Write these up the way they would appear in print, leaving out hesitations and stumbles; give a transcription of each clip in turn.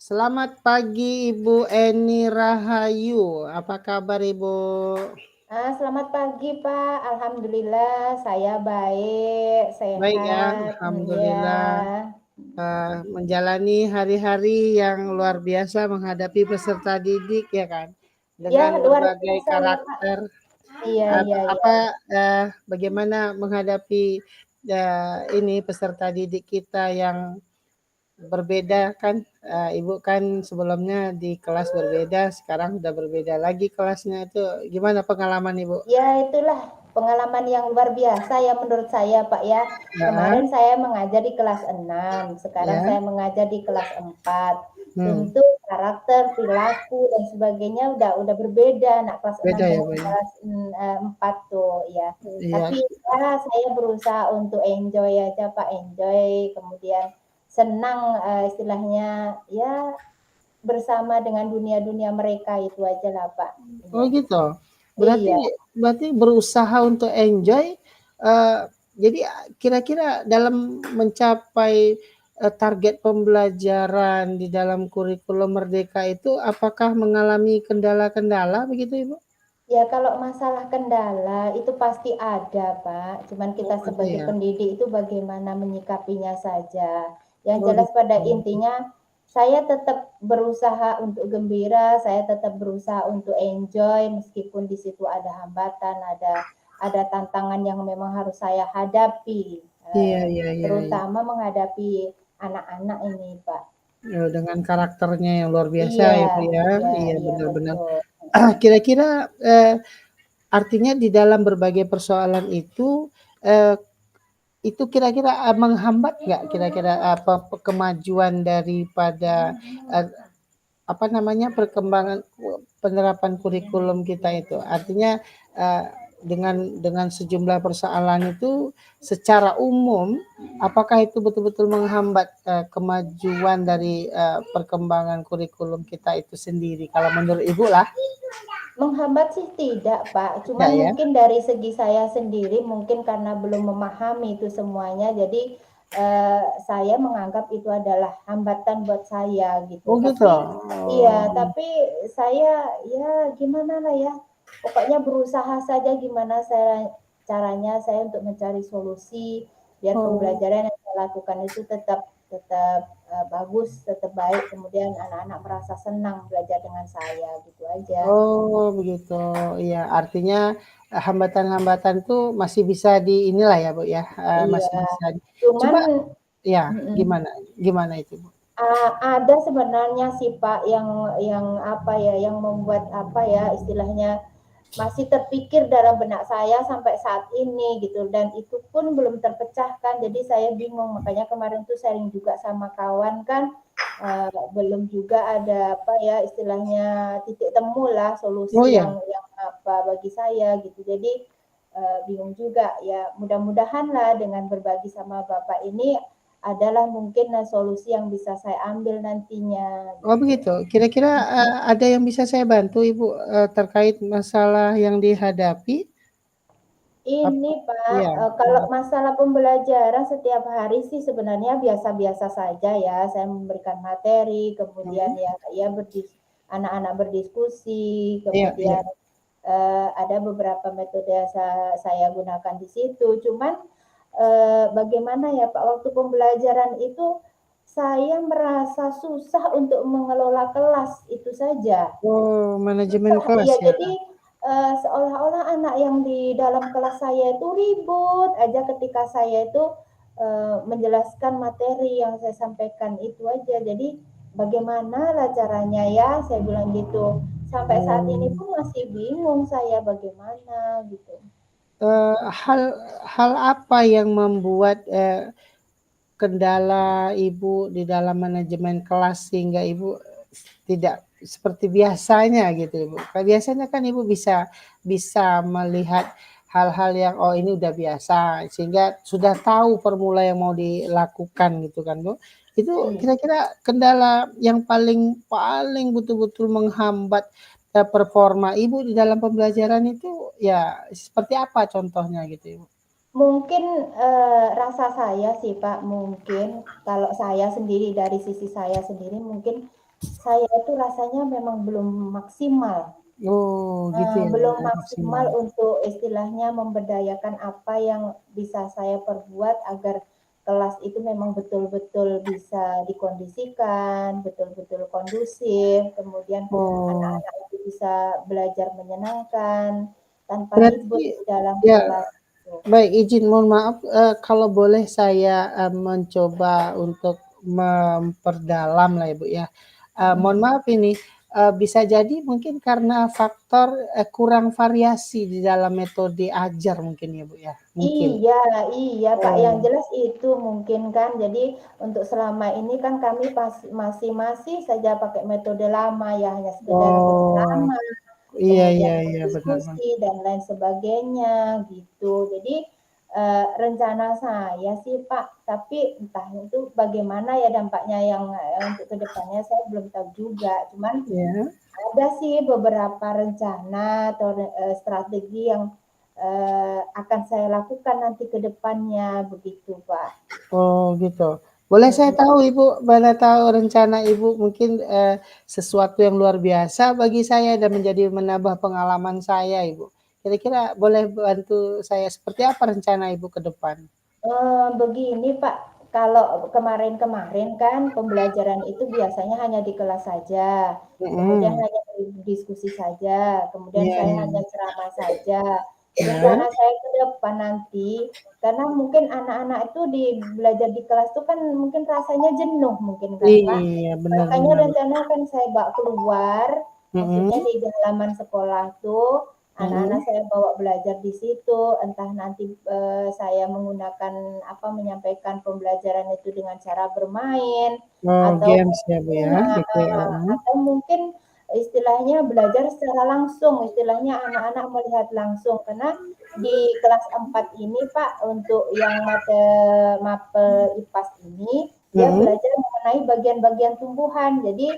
Selamat pagi Ibu Eni Rahayu. Apa kabar Ibu? Selamat pagi Pak, alhamdulillah saya baik, Baik ya, sehat, ya. alhamdulillah. Menjalani hari-hari yang luar biasa menghadapi peserta didik ya kan, Ya dengan luar berbagai biasa ya Pak. karakter. Iya iya iya. Bagaimana menghadapi ini peserta didik kita yang berbeda kan, Ibu kan sebelumnya di kelas berbeda, sekarang udah berbeda lagi kelasnya, itu gimana pengalaman Ibu? Ya itulah pengalaman yang luar biasa ya menurut saya Pak ya. Heeh, Kemarin saya mengajar di kelas 6, sekarang ya, saya mengajar di kelas 4. hmm, Tentu karakter, perilaku dan sebagainya udah berbeda anak kelas 6 beda ya dengan Bu ya? kelas 4 tuh ya. Iya, Tapi ya saya berusaha untuk enjoy aja Pak, enjoy kemudian senang istilahnya ya bersama dengan dunia-dunia mereka itu aja lah Pak. oh Iya. gitu. Berarti Iya. berarti berusaha untuk enjoy, eee, jadi kira-kira dalam mencapai, target pembelajaran di dalam kurikulum Merdeka itu apakah mengalami kendala-kendala begitu Ibu? Ya kalau masalah kendala itu pasti ada, Pak. Cuman kita Oh ada sebagai ya? pendidik itu bagaimana menyikapinya saja. Yang Oh jelas pada gitu. intinya saya tetap berusaha untuk gembira, saya tetap berusaha untuk enjoy meskipun di situ ada hambatan, ada tantangan yang memang harus saya hadapi, Iya iya iya iya. terutama menghadapi anak-anak ini, Pak. Dengan karakternya yang luar biasa Iya itu ya, iya iya iya benar-benar. betul, mhm. Kira-kira, artinya di dalam berbagai persoalan eee, itu kira-kira, menghambat nggak kira-kira, kemajuan daripada, eee, apa namanya, perkembangan penerapan kurikulum kita itu? Artinya, eee, dengan sejumlah persoalan itu secara umum, apakah itu betul-betul menghambat, kemajuan dari, perkembangan kurikulum kita itu sendiri? Kalau menurut Ibu lah, Menghambat sih tidak, Pak. tidak Cuman ya? mungkin dari segi saya sendiri, mungkin karena belum memahami itu semuanya, jadi saya menganggap itu adalah hambatan buat saya gitu. Oh gitu? Tapi iya, Oh, tapi saya ya gimana lah ya, pokoknya berusaha saja gimana saya caranya saya untuk mencari solusi biar oh. pembelajaran yang saya lakukan itu tetap tetap bagus, tetap baik, kemudian anak-anak merasa senang belajar dengan saya gitu aja. Oh begitu, iya artinya, hambatan-hambatan tuh masih bisa di inilah ya Bu ya, Iya, masih bisa cuman coba ya mhm, gimana gimana itu Bu? ada sebenarnya sih Pak yang apa ya, yang membuat apa ya, istilahnya masih terpikir dalam benak saya sampai saat ini gitu dan itu pun belum terpecahkan. Jadi saya bingung, makanya kemarin tuh sharing juga sama kawan kan, belum juga ada apa ya, istilahnya titik temu lah Oh solusi ya? yang apa bagi saya gitu. Jadi, bingung juga ya mudah-mudahan lah dengan berbagi sama Bapak ini adalah mungkin, solusi yang bisa saya ambil nantinya Oh gitu. begitu, kira-kira, ada yang bisa saya bantu Ibu, terkait masalah yang dihadapi? Ini Apa Pak, iya, kalau masalah pembelajaran setiap hari sih sebenarnya biasa-biasa saja ya. Saya memberikan materi, kemudian mhm, ya anak-anak berdiskusi, iya iya, kemudian, ada beberapa metode yang saya gunakan di situ. Cuman, bagaimana ya Pak, waktu pembelajaran itu saya merasa susah untuk mengelola kelas, itu saja. oh manajemen Susah, kelas iya. ya? Jadi, seolah-olah anak yang di dalam kelas saya itu ribut aja ketika saya itu, menjelaskan materi yang saya sampaikan itu aja. Jadi, "Bagaimana lah caranya ya?" Saya bilang gitu. Sampai saat ini Oh, pun masih bingung saya bagaimana gitu. eee, hal hal apa yang membuat, kendala Ibu di dalam manajemen kelas sehingga Ibu tidak seperti biasanya gitu Ibu. Kayak biasanya kan Ibu bisa bisa melihat hal-hal yang, oh ini udah biasa sehingga sudah tahu formula yang mau dilakukan gitu kan Bu. Itu Iya. kira-kira kendala yang paling paling betul-betul menghambat, performa Ibu di dalam pembelajaran itu ya seperti apa contohnya gitu Ibu? Mungkin, rasa saya sih Pak, mungkin kalau saya sendiri dari sisi saya sendiri mungkin saya itu rasanya memang belum maksimal. Oh, gitu ya, Belum belum maksimal maksimal. untuk istilahnya memberdayakan apa yang bisa saya perbuat agar kelas itu memang betul-betul bisa dikondisikan, betul-betul kondusif, kemudian Oh, anak-anak itu bisa belajar menyenangkan, tanpa berarti ribut di dalam ya, kelas itu. baik, izin mohon maaf, kalau boleh saya, mencoba untuk memperdalam lah ya, Bu, ya. Mohon Mhm. maaf ini, bisa jadi mungkin karena faktor, kurang variasi di dalam metode ajar mungkin ya, Bu, ya? Mungkin? Iya iya, Kak, yang Oh, jelas itu mungkin kan. Jadi untuk selama ini kan kami masih saja pakai metode lama ya, hanya sekedar oh, bersama, iya kemudian iya iya, benar Bang. berdiskusi dan lain sebagainya gitu. Jadi, rencana saya sih, Pak, tapi entah itu bagaimana ya dampaknya yang, untuk ke depannya saya belum tahu juga. Cuman Iya. ada sih beberapa rencana atau strategi yang akan saya lakukan nanti ke depannya begitu, Pak. Oh, gitu. Boleh saya Mhm. tahu Ibu, mana tahu rencana Ibu mungkin, sesuatu yang luar biasa bagi saya dan menambah pengalaman saya, Ibu. Kira-kira boleh bantu saya seperti apa rencana Ibu ke depan? Begini, Pak, kalau kemarin-kemarin kan pembelajaran itu biasanya hanya di kelas saja, kemudian Mhm, hanya berdiskusi saja, kemudian iya saya iya, hanya ceramah saja. iya, Rencana saya ke depan nanti, karena mungkin anak-anak itu belajar di kelas itu kan mungkin rasanya jenuh mungkin kan, Pak. iya, benar Makanya benar. rencana akan saya bawa keluar, maksudnya Mhm, di halaman sekolah tuh, anak-anak mhm. saya bawa belajar di situ, entah nanti, saya menggunakan menyampaikan pembelajaran itu dengan cara bermain, Oh, atau games ya, Bu, mungkin ya, gitu ya, heeh. atau mungkin istilahnya belajar secara langsung, istilahnya anak-anak melihat langsung. Karena di kelas 4 ini, Pak, untuk yang mapel IPAS ini, dia Mhm. belajar mengenai bagian-bagian tumbuhan. Jadi,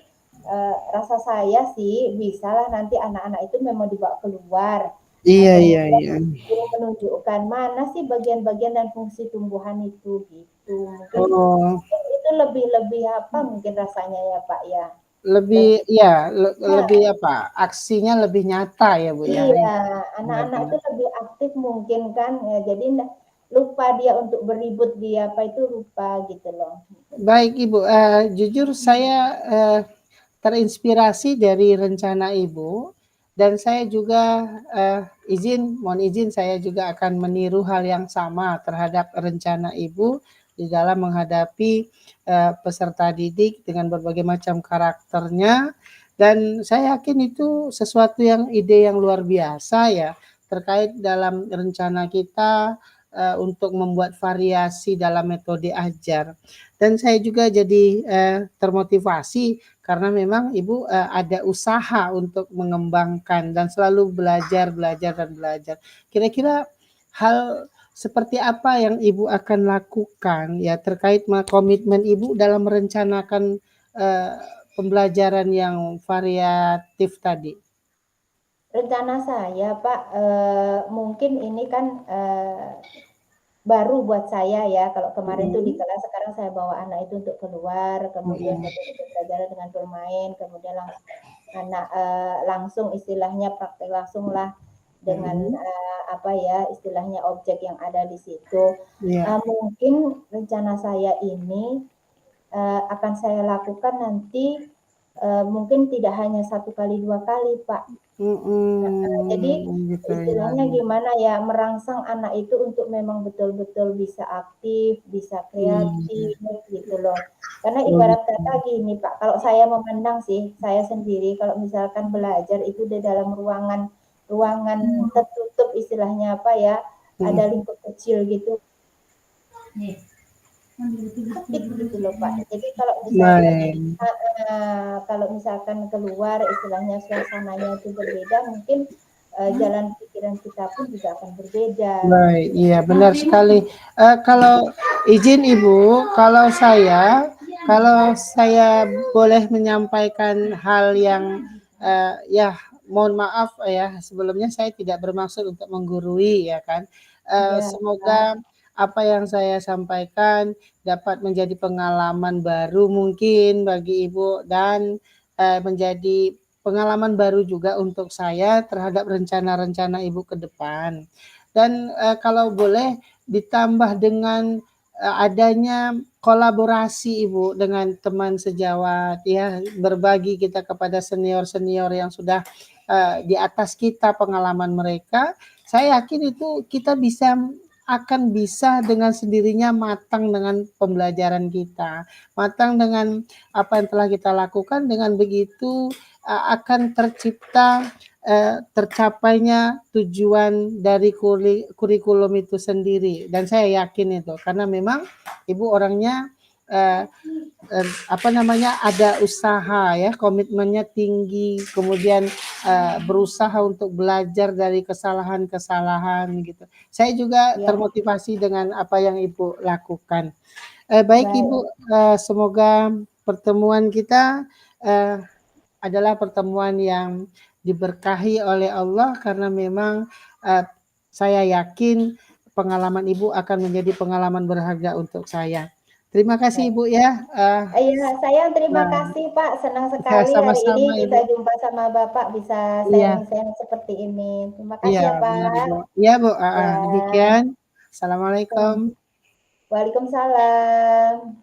rasa saya sih bisalah nanti anak-anak itu memang dibawa keluar, Iya iya kemudian iya. guru menunjukkan mana sih bagian-bagian dan fungsi tumbuhan itu, gitu. Mungkin Oh. itu lebih lebih mungkin rasanya ya, Pak, ya. Lebih Lebih iya, lebih heeh, apa, aksinya lebih nyata ya, Bu, ya? iya, Benar anak-anak itu benar. lebih aktif mungkin kan, ya jadi lupa dia untuk beribut, dia itu lupa gitu loh. Baik, Ibu, jujur saya, terinspirasi dari rencana Ibu dan saya juga, mohon izin saya juga akan meniru hal yang sama terhadap rencana Ibu di dalam menghadapi, peserta didik dengan berbagai macam karakternya dan saya yakin itu sesuatu yang ide yang luar biasa ya, terkait dalam rencana kita, untuk membuat variasi dalam metode ajar. Dan saya juga jadi, termotivasi karena memang Ibu, ada usaha untuk mengembangkan dan selalu belajar belajar dan belajar. Kira-kira hal seperti apa yang Ibu akan lakukan ya terkait komitmen Ibu dalam merencanakan, eee, pembelajaran yang variatif tadi? Rencana saya, Pak, mungkin ini kan, baru buat saya ya, kalau kemarin tuh di Mhm, kelas, sekarang saya bawa anak itu untuk keluar, kemudian mhm, betul-betul belajar dengan bermain, kemudian langsung istilahnya praktek langsung lah dengan, mhm, istilahnya objek yang ada di situ. iya, Mungkin rencana saya ini, akan saya lakukan nanti, mungkin tidak hanya satu kali, 2 kali, Pak. Jadi gitu ya istilahnya ya. gimana ya, merangsang anak itu untuk memang betul-betul bisa aktif, bisa Iya, kreatif, gitu loh. Karena oh ibarat gitu. kata gini, Pak, kalau saya memandang sih, saya sendiri kalau misalkan belajar itu di dalam ruangan ruangan tertutup istilahnya ada Mhm, lingkup kecil gitu, sempit gitu loh, Pak. Jadi kalau misalkan baik. kalau misalkan keluar istilahnya suasananya itu berbeda, mungkin, jalan pikiran kita pun juga akan berbeda, Baik, gitu. iya benar sekali. Kalau izin Ibu, kalau saya boleh menyampaikan hal yang, ya mohon maaf ya sebelumnya saya tidak bermaksud untuk menggurui ya kan. Iya, Semoga apa yang saya sampaikan dapat menjadi pengalaman baru mungkin bagi Ibu dan menjadi pengalaman baru juga untuk saya terhadap rencana-rencana Ibu ke depan. Dan kalau boleh ditambah dengan adanya kolaborasi Ibu dengan teman sejawat ya, berbagi kita kepada senior-senior yang sudah di atas kita pengalaman mereka, saya yakin itu kita akan bisa dengan sendirinya matang dengan pembelajaran kita, matang dengan apa yang telah kita lakukan. Dengan begitu akan tercapainya tujuan dari kurikulum itu sendiri, dan saya yakin itu karena memang Ibu orangnya ada usaha ya, komitmennya tinggi, kemudian berusaha untuk belajar dari kesalahan-kesalahan gitu. Saya juga termotivasi dengan apa yang Ibu lakukan. Baik Ibu, semoga pertemuan kita adalah pertemuan yang diberkahi oleh Allah karena memang saya yakin pengalaman Ibu akan menjadi pengalaman berharga untuk saya. Terima kasih Ibu ya. Iya, saya terima kasih Pak, senang sekali hari ini bisa jumpa sama Bapak, bisa sharing-sharing seperti ini. Terima kasih ya Pak. Iya Bu, demikian. Assalamualaikum. Waalaikumsalam.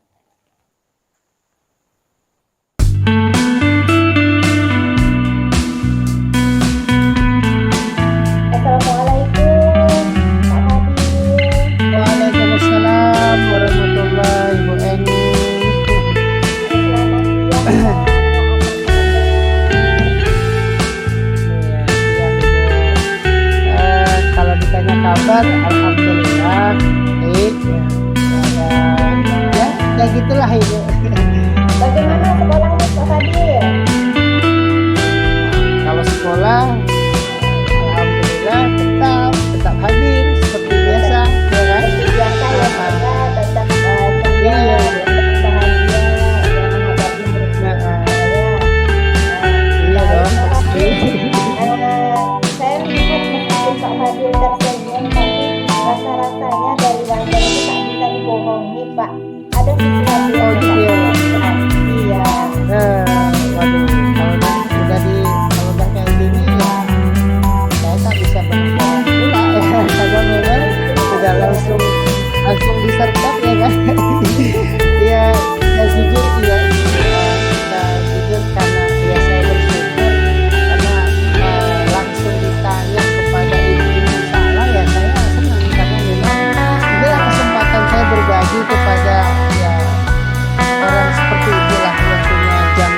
Assalamualaikum Pak Fadil. Waalaikumsalam warahmatullahi wabarakatuh. Kalau ditanya kabar, alhamdulillah baik ya gitulah Ibu. Bagaimana sekolahnya Pak Fadil? Kalau sekolah alhamdulillah tetap hadir seperti biasa ya kan? Seperti biasa ya Pak, tetap ceria, bahagia, menghadapi murid-murid saya. Iya dong pasti. Saya melihat meskipun Pak Fadil tersenyum, tapi rasa-rasanya dari wajah itu tak bisa dibohongi Pak. Ada sesuatu yang iya. Waduh, kalau udah kayak gini ya saya tak bisa berbicara pula ya, karena memang sudah langsung disertap ya kan. Ya jujur ya, jujur karena ya saya bersyukur karena langsung ditanya kepada ilmu salah ya saya senang karena memang inilah kesempatan saya berbagi kepada ya orang seperti itulah yang punya jam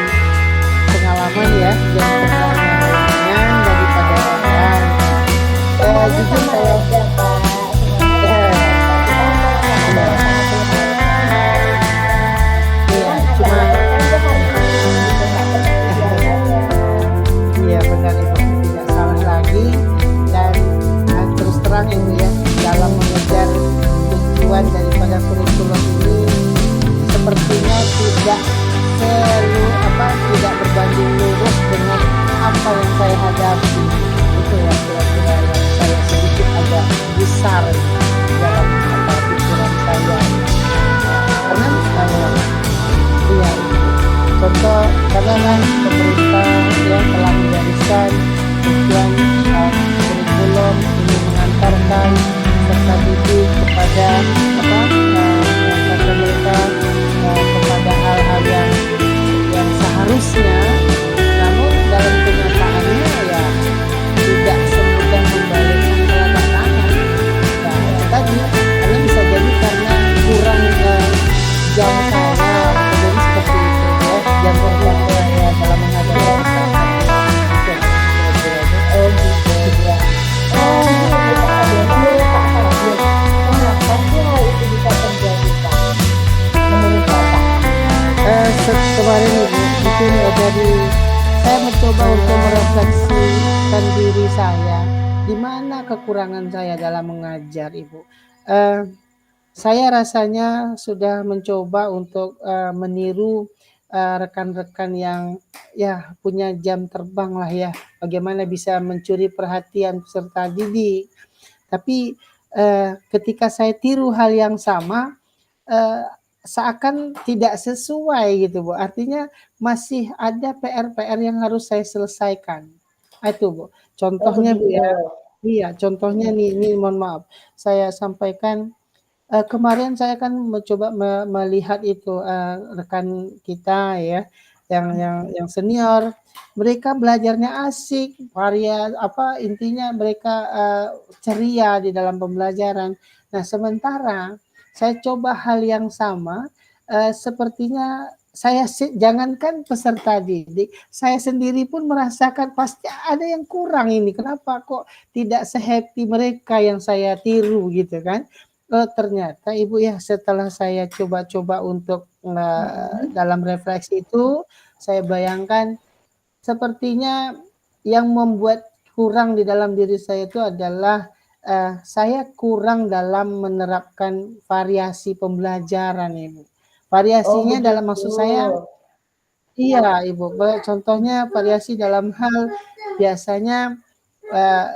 pengalaman ya, jam pengalaman daripada orang. Jujur saya iya benar Ibu, tidak salah lagi dan terus terang Ibu ya, dalam mengejar tujuan daripada kurikulum ini sepertinya tidak berbanding lurus dengan apa yang saya hadapi. Itu ya kira-kira yang saya sedikit agak besar dalam pikiran saya. Karena iya contoh karena pemerintah yang telah menggariskan tujuan kurikulum ini mengantarkan serta didik kepada mereka kepada hal-hal yang seharusnya, namun dalam kenyataannya ya tidak semudah membalikkan telapak tangan. Nah itu tadi, karena bisa jadi karena kurang jam saya, jadi seperti itu ya, jam kerja saya dalam menghadapi masalah. Menurut Pak Fadil, kenapa sih hal itu bisa terjadi Pak? Menurut Bapak? Kemarin Ibu, mungkin dari saya mencoba untuk merefleksikan diri saya, di mana kekurangan saya dalam mengajar Ibu. Saya rasanya sudah mencoba untuk meniru rekan-rekan yang ya punya jam terbang lah ya, bagaimana bisa mencuri perhatian peserta didik. Tapi ketika saya tiru hal yang sama, seakan tidak sesuai gitu, Bu. Artinya masih ada PR-PR yang harus saya selesaikan. Itu, Bu. Oh Contohnya, Bu, begitu. ya. Iya, contohnya Mhm. nih, mohon maaf. Saya sampaikan, kemarin saya kan mencoba melihat itu, rekan kita ya, yang senior, mereka belajarnya asik, intinya mereka, ceria di dalam pembelajaran. Nah, sementara saya coba hal yang sama, sepertinya jangankan peserta didik, saya sendiri pun merasakan pasti ada yang kurang ini, kenapa kok tidak se-happy mereka yang saya tiru gitu kan. Ternyata Ibu ya setelah saya coba-coba untuk, Mhm. dalam refleksi itu, saya bayangkan sepertinya yang membuat kurang di dalam diri saya itu adalah, saya kurang dalam menerapkan variasi pembelajaran, Ibu. Oh Variasinya dalam begitu. maksud saya iya, Ibu, contohnya variasi dalam hal biasanya, eee,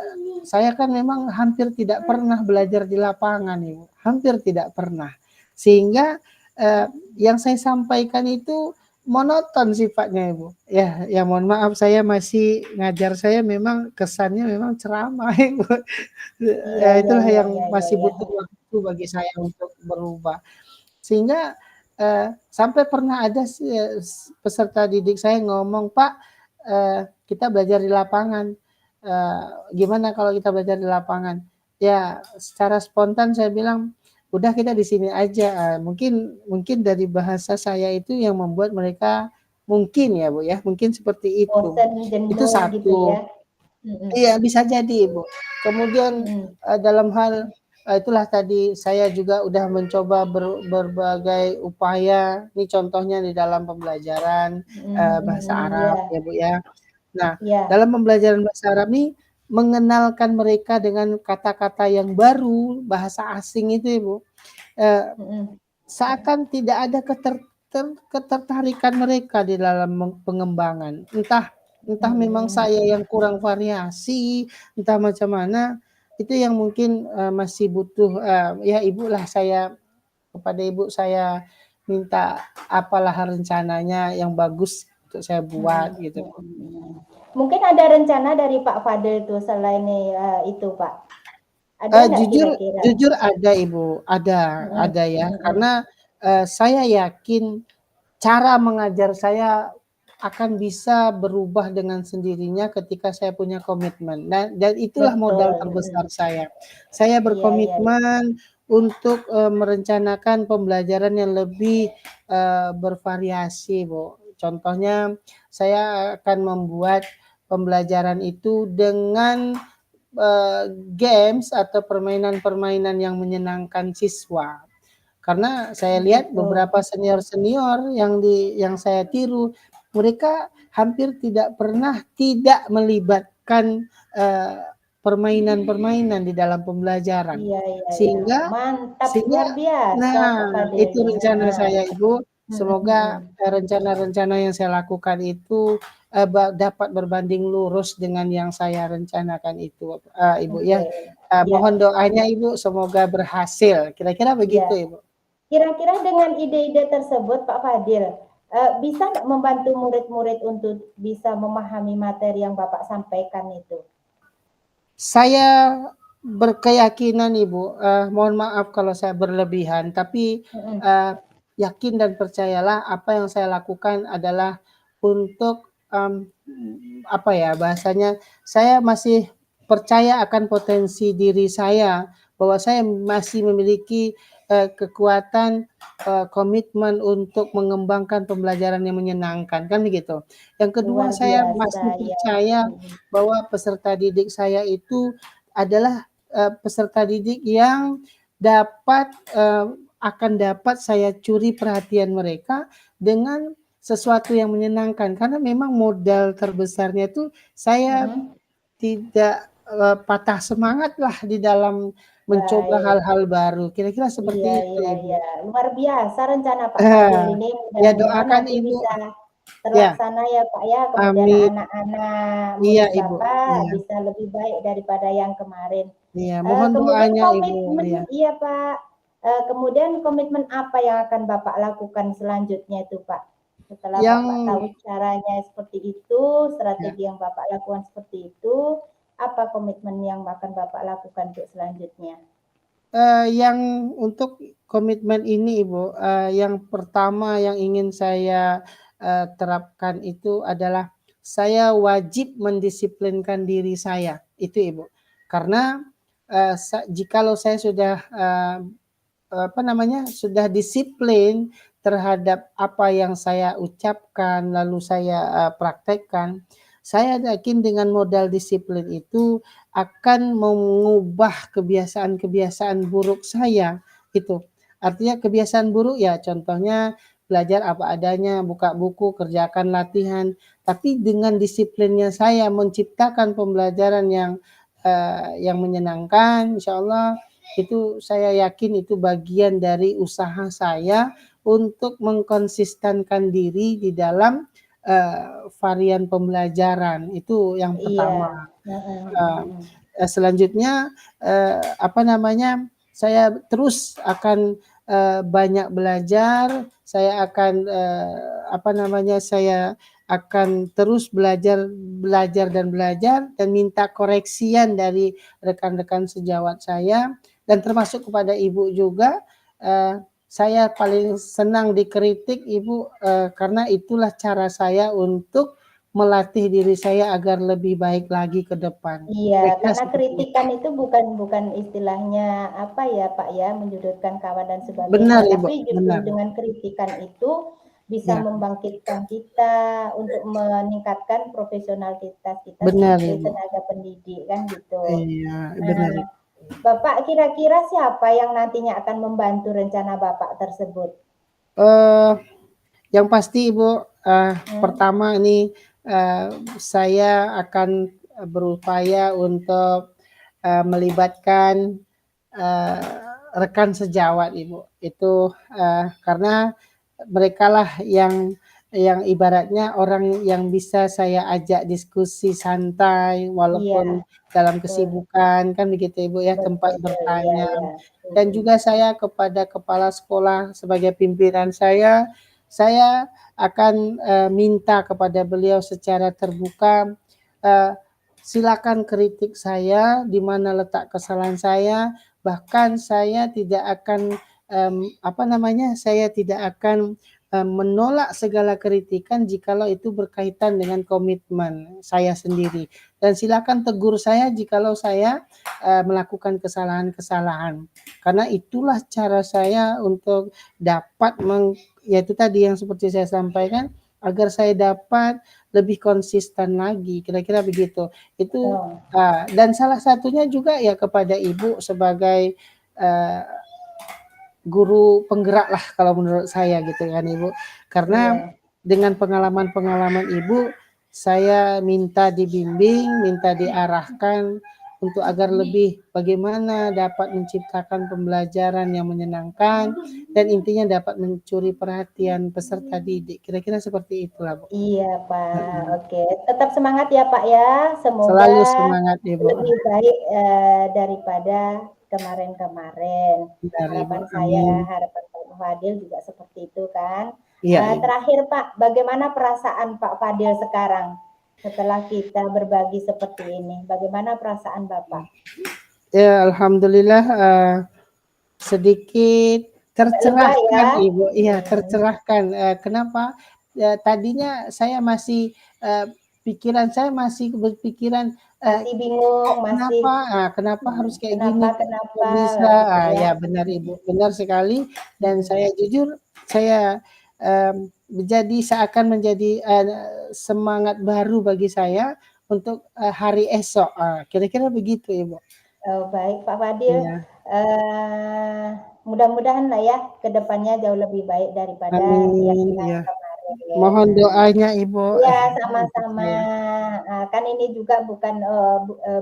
saya kan memang hampir tidak pernah belajar di lapangan, Ibu, hampir tidak pernah. Sehingga, eee, yang saya sampaikan itu monoton sifatnya, Ibu. Ya mohon maaf saya masih ngajar saya memang kesannya memang ceramah, Ibu. Iya iya Itulah iya yang iya iya masih iya. butuh waktu bagi saya untuk berubah. Sehingga, sampai pernah ada peserta didik saya ngomong, "Pak, kita belajar di lapangan, gimana kalau kita belajar di lapangan?" Ya, secara spontan saya bilang, "Udah kita di sini aja." Mungkin mungkin dari bahasa saya itu yang membuat mereka mungkin ya, Bu, ya, mungkin seperti itu. Bosen, Itu jenuh gitu ya? satu. Mhm. Iya, bisa jadi, Ibu. Kemudian, Mhm. dalam hal, itulah tadi saya juga udah mencoba berbagai upaya, ini contohnya di dalam pembelajaran, Mhm bahasa mhm, Arab iya. ya, Bu, ya. Nah, Iya. dalam pembelajaran bahasa Arab nih, mengenalkan mereka dengan kata-kata yang baru, bahasa asing itu, Ibu, eee, Mhm. seakan tidak ada ketertarikan mereka di dalam pengembangan. Entah memang Mhm. saya yang kurang variasi, entah macam mana, itu yang mungkin, masih butuh, ya ibulah saya kepada ibu saya minta apalah rencananya yang bagus untuk saya buat Mhm gitu, Bu. mhm. Mungkin ada rencana dari Pak Fadil tuh selain itu, Pak? Ada nggak Jujur kira-kira? jujur ada, Ibu, Mhm ada ya, mhm. karena, saya yakin cara mengajar saya akan bisa berubah dengan sendirinya ketika saya punya komitmen. Dan itulah modal Betul, terbesar mhm. saya. Saya Iya iya iya. berkomitmen untuk, merencanakan pembelajaran yang lebih, bervariasi, Bu. Contohnya saya akan membuat pembelajaran itu dengan, eee, games atau permainan-permainan yang menyenangkan siswa. Karena saya lihat Begitu. beberapa senior-senior yang saya tiru, mereka hampir tidak pernah tidak melibatkan, eee, permainan-permainan di dalam pembelajaran. Iya iya iya. Sehingga Mantap, sehingga luar biasa nah, Pak Fadil itu nih, rencana heeh. saya, Ibu. Mhm Semoga, mhm. rencana-rencana yang saya lakukan itu, dapat berbanding lurus dengan yang saya rencanakan itu, Ibu Oke. ya. Iya Mohon doanya Ibu semoga berhasil, kira-kira iya. begitu, Ibu. Kira-kira dengan ide-ide tersebut Pak Fadil, bisa nggak membantu murid-murid untuk bisa memahami materi yang Bapak sampaikan itu? Saya berkeyakinan Ibu, mohon maaf kalau saya berlebihan, tapi, Mhm. eee, yakin dan percayalah apa yang saya lakukan adalah untuk, apa ya bahasanya, saya masih percaya akan potensi diri saya, bahwa saya masih memiliki, kekuatan, komitmen untuk mengembangkan pembelajaran yang menyenangkan, kan begitu. Yang kedua Luar saya biasa, masih ya. percaya Mhm. bahwa peserta didik saya itu adalah, peserta didik yang dapat, akan dapat saya curi perhatian mereka dengan sesuatu yang menyenangkan. Karena memang modal terbesarnya itu saya Mhm. tidak, patah semangatlah di dalam mencoba Baik. hal-hal baru, kira-kira Iya seperti itu, iya Ibu. iya. Luar biasa rencana Pak Fadil ini, Ya mudah-mudahan doakan nanti Ibu. bisa Ya, terlaksana ya Pak ya, kemudian amin. anak-anak Iya, murid Ibu, Bapak iya. bisa lebih baik daripada yang kemarin. Iya, mohon Kemudian doanya Ibu, komitmen iya. iya Pak, Kemudian komitmen apa yang akan Bapak lakukan selanjutnya itu, Pak? Setelah Yang Bapak tahu caranya seperti itu, ya, strategi yang Bapak lakukan seperti itu, apa komitmen yang akan Bapak lakukan untuk selanjutnya? yang untuk komitmen ini Ibu, yang pertama yang ingin saya, terapkan itu adalah saya wajib mendisiplinkan diri saya, itu Ibu. Karena, jikalau saya sudah, apa namanya, sudah disiplin terhadap apa yang saya ucapkan, lalu saya, praktekkan, saya yakin dengan modal disiplin itu akan mengubah kebiasaan-kebiasaan buruk saya, itu. Artinya kebiasaan buruk ya contohnya belajar apa adanya, buka buku, kerjakan latihan, tapi dengan disiplinnya saya menciptakan pembelajaran yang menyenangkan, insyaallah itu saya yakin itu bagian dari usaha saya untuk mengkonsistenkan diri di dalam, varian pembelajaran, itu yang Iya, pertama. heeh Eee heeh. Selanjutnya, apa namanya, saya terus akan, banyak belajar, saya akan, apa namanya, saya akan terus belajar belajar dan belajar dan minta koreksian dari rekan-rekan sejawat saya dan termasuk kepada Ibu juga, saya paling senang dikritik Ibu, karena itulah cara saya untuk melatih diri saya agar lebih baik lagi ke depan. Iya, Kira-kira karena seperti itu. kritikan itu bukan istilahnya apa ya, Pak, ya, menyudutkan kawan dan sebagainya, Benar Ibu, tapi justru benar. dengan kritikan itu bisa Ya, membangkitkan kita untuk meningkatkan profesionalitas kita benar sebagai Ibu. tenaga pendidik kan gitu. Iya, benar Nah, Ibu. Bapak kira-kira siapa yang nantinya akan membantu rencana Bapak tersebut? Eee, yang pasti Ibu, Hmm? pertama ini, saya akan, berupaya untuk, melibatkan, eee, rekan sejawat Ibu. Itu, karena merekalah yang ibaratnya orang yang bisa saya ajak diskusi santai Iya, walaupun dalam betul, kesibukan, kan begitu Ibu ya, tempat betul, iya, bertanya. iya, Dan setuju. juga saya kepada kepala sekolah sebagai pimpinan saya akan, minta kepada beliau secara terbuka, eee, silakan kritik saya, di mana letak kesalahan saya, bahkan saya tidak akan, apa namanya, saya tidak akan, menolak segala kritikan jikalau itu berkaitan dengan komitmen saya sendiri. Dan silakan tegur saya jikalau saya, melakukan kesalahan-kesalahan. Karena itulah cara saya untuk dapat ya itu tadi yang seperti saya sampaikan, agar saya dapat lebih konsisten lagi, kira-kira begitu. Itu, Oh, dan salah satunya juga ya kepada Ibu sebagai, eee, guru penggerak lah kalau menurut saya gitu kan Ibu. Karena iya. dengan pengalaman-pengalaman Ibu, saya minta dibimbing, minta diarahkan untuk agar lebih bagaimana dapat menciptakan pembelajaran yang menyenangkan dan intinya dapat mencuri perhatian peserta didik. Kira-kira seperti itulah, Bu. Iya, Pak. Mhm. Oke, tetap semangat ya, Pak, ya. Semoga Selalu semangat, Ibu. lebih baik, daripada kemarin-kemarin. Benar, Ibu. Amin. Harapan Pak Fadil juga seperti itu kan. Iya, Ibu. Terakhir, Pak, bagaimana perasaan Pak Fadil sekarang setelah kita berbagi seperti ini? Bagaimana perasaan Bapak? Ya, alhamdulillah, sedikit Lega ya? tercerahkan, Ibu. Iya, Hmm. tercerahkan, kenapa? Tadinya saya masih, pikiran saya masih berpikiran, Masih bingung, "Kok masih kenapa? Kenapa harus kayak kenapa gini? Kok kenapa bisa?" gitu ya? Ya benar Ibu, benar sekali dan Mhm. saya jujur saya, menjadi semangat baru bagi saya untuk, hari esok, kira-kira begitu Ibu. Oh, baik Pak Fadil, Iya, mudah-mudahan lah ya ke depannya jauh lebih baik daripada yang amin, yang iya. kemarin. Mohon doanya Ibu, Iya, untuk sama-sama. saya. Kan ini juga bukan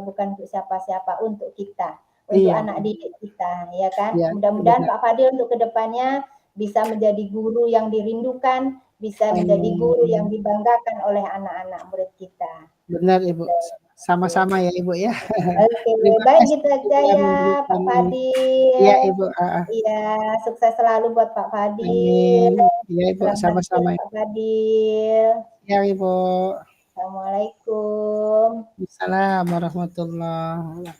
untuk siapa-siapa, untuk kita, untuk Iya, anak didik kita, ya kan. iya, Mudah-mudahan benar. Pak Fadil untuk ke depannya bisa menjadi guru yang dirindukan, bisa menjadi guru yang Amin. dibanggakan oleh anak-anak murid kita, Benar Ibu, gitu. Sama-sama ya, Ibu, ya. Oke, Terima baik kasih gitu aja sudah ya Pak memberikan iya, Fadil. Ibu, heeh. Iya, sukses selalu buat Pak Fadil. Amin. Iya, Ibu, Selamat siang sama-sama. Pak Fadil. Siang, Ibu. Assalamualaikum. Waalaikumsalam warahmatullahi